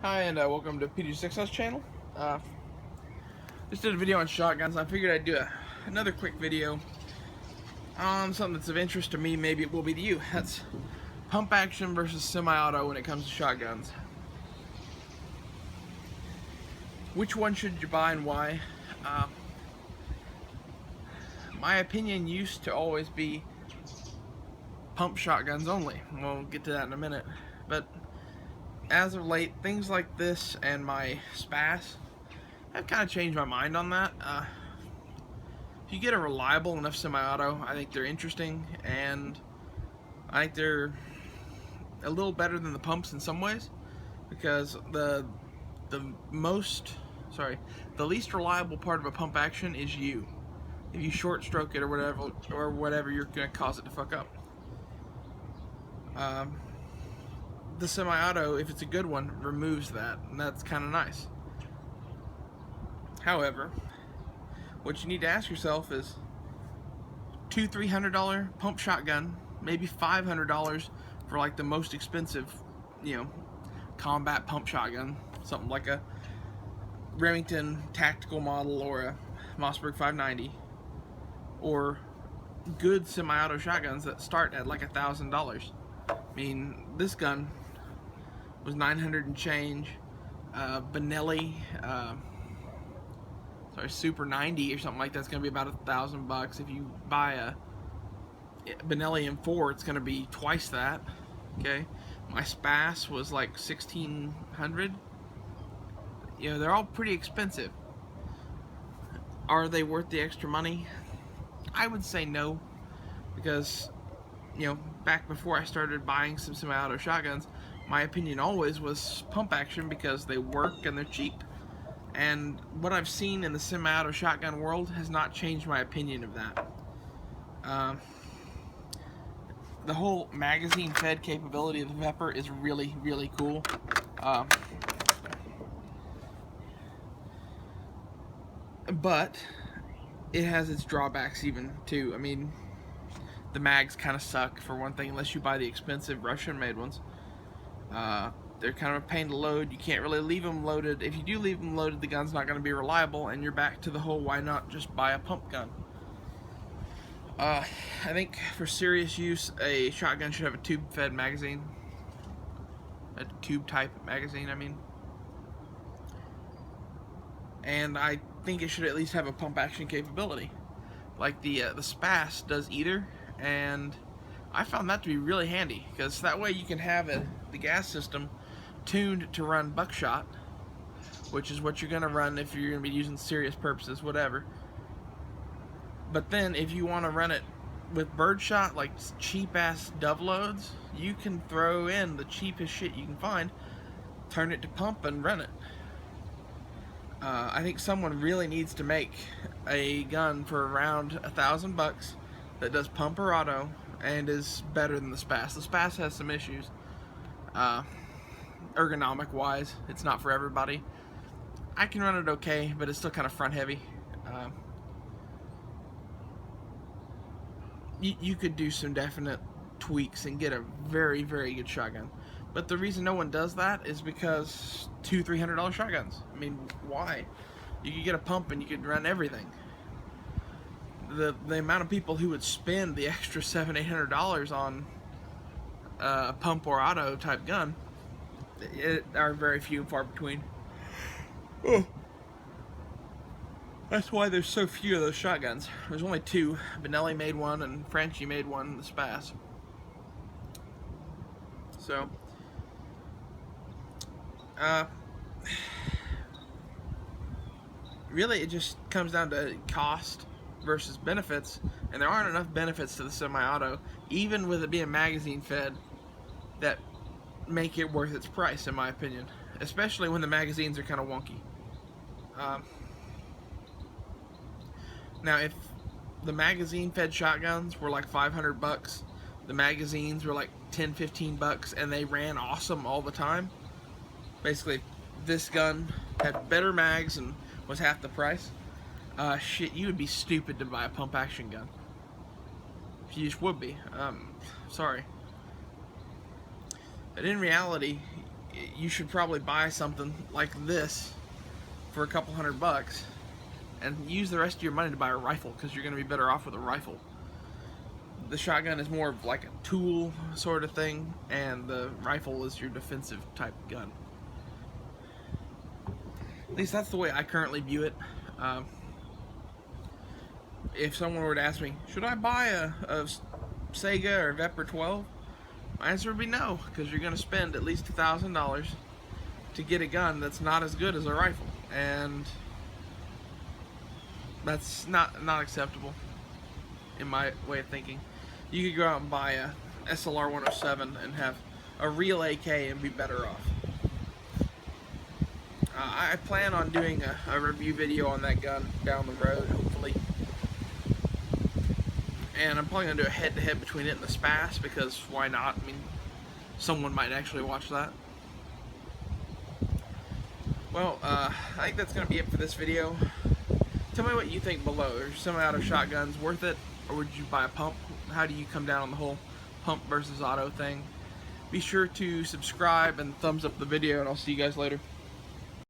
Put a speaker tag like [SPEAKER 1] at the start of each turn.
[SPEAKER 1] Hi, and welcome to PG6's channel. Just did a video on shotguns. I figured I'd do another quick video on something that's of interest to me. Maybe it will be to you. That's pump action versus semi-auto when it comes to shotguns. Which one should you buy and why? My opinion used to always be pump shotguns only. We'll get to that in a minute. But as of late, things like this and my SPAS have kind of changed my mind on that. If you get a reliable enough semi-auto, I think they're interesting, and I think they're a little better than the pumps in some ways, because the least reliable part of a pump action is you. If you short stroke it or whatever, you're gonna cause it to fuck up. The semi-auto, if it's a good one, removes that, and that's kind of nice. However, what you need to ask yourself is $200-300 pump shotgun, maybe $500 for like the most expensive, combat pump shotgun, something like a Remington tactical model or a Mossberg 590, or good semi-auto shotguns that start at like $1,000. I mean, this gun was 900 and change. Benelli, Super 90 or something like that's gonna be about $1,000. If you buy a Benelli M4, it's gonna be twice that. Okay, my SPAS was like 1,600. They're all pretty expensive. Are they worth the extra money? I would say no, because back before I started buying some semi-auto shotguns, my opinion always was pump action because they work and they're cheap. And what I've seen in the semi-auto shotgun world has not changed my opinion of that. The whole magazine-fed capability of the Vepr is really, really cool. But it has its drawbacks even too. I mean, the mags kind of suck for one thing, unless you buy the expensive Russian-made ones. They're kind of a pain to load. You can't really leave them loaded. If you do leave them loaded, the gun's not going to be reliable, and you're back to the whole why not just buy a pump gun. I think for serious use, a shotgun should have a tube-fed magazine. A tube-type magazine, I mean. And I think it should at least have a pump action capability. Like the SPAS does either, and I found that to be really handy, because that way you can have the gas system tuned to run buckshot, which is what you're going to run if you're going to be using serious purposes, whatever. But then if you want to run it with birdshot, like cheap-ass dove loads, you can throw in the cheapest shit you can find, turn it to pump, and run it. I think someone really needs to make a gun for around $1,000 that does pump or auto and is better than the SPAS. The SPAS has some issues. Ergonomic wise, it's not for everybody. I can run it okay, but it's still kind of front heavy. You could do some definite tweaks and get a very, very good shotgun. But the reason no one does that is because $200-300 shotguns. I mean, why? You could get a pump and you could run everything. The amount of people who would spend the extra $700-800 on a pump or auto type gun are very few and far between. Oh. That's why there's so few of those shotguns. There's only two. Benelli made one and Frenchie made one, the SPAS. So, really it just comes down to cost versus benefits, and there aren't enough benefits to the semi-auto, even with it being magazine fed, that make it worth its price, in my opinion, especially when the magazines are kind of wonky. Now, if the magazine-fed shotguns were like $500, the magazines were like $10-15, and they ran awesome all the time, basically, this gun had better mags and was half the price, shit, you would be stupid to buy a pump action gun. You just would be. Sorry. But in reality, you should probably buy something like this for a couple $100 and use the rest of your money to buy a rifle, because you're going to be better off with a rifle. The shotgun is more of like a tool sort of thing, and the rifle is your defensive type gun. At least that's the way I currently view it. If someone were to ask me, should I buy a Sega or Vepr 12? My answer would be no, because you're going to spend at least $1,000 to get a gun that's not as good as a rifle, and that's not acceptable in my way of thinking. You could go out and buy a SLR 107 and have a real AK and be better off. I plan on doing a review video on that gun down the road, hopefully. And I'm probably going to do a head-to-head between it and the SPAS, because why not? I mean, someone might actually watch that. Well, I think that's going to be it for this video. Tell me what you think below. Are semi-auto shotguns worth it, or would you buy a pump? How do you come down on the whole pump versus auto thing? Be sure to subscribe and thumbs up the video, and I'll see you guys later.